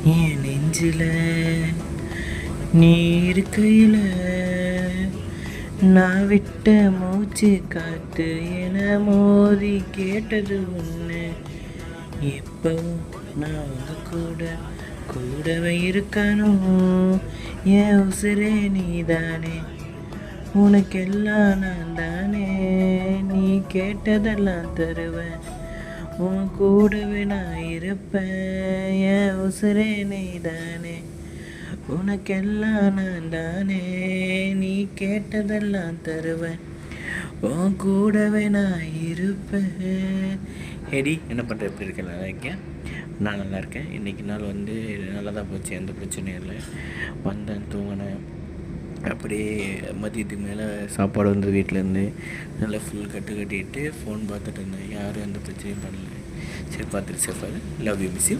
என் நெஞ்சில நீ இருக்கையில நான் விட்ட மூச்சு காத்து என மோதி கேட்டது ஒன்று. எப்பவும் நான் உங்க கூடவே இருக்கணும். என் உசுரே நீதானே, உனக்கெல்லாம் நான் தானே. நீ கேட்டதெல்லாம் தருவேன், உன் கூடவே நான் இருப்பேன். என் உசுரே நீதானே, உனக்கெல்லாம் நான் தானே. நீ கேட்டதெல்லாம் தருவேன், உன் கூடவே நான் இருப்பேன். ஹெடி, என்ன பண்ணுற? எப்படி இருக்க? நல்லா இருக்கேன். நான் நல்லா இருக்கேன். இன்றைக்கி நாள் வந்து நல்லா தான் போச்சு, எந்த பிரச்சனையும் இல்லை. வந்தேன், தூங்கினேன். அப்படியே மதியத்துக்கு மேலே சாப்பாடு வந்து வீட்டிலேருந்து நல்லா ஃபுல் கட்டிட்டு ஃபோன் பார்த்துட்டு இருந்தேன். யாரும் எந்த பிரச்சனையும் பண்ணல. சரி, பார்த்துட்டு சேஃபாக. Love you, miss you.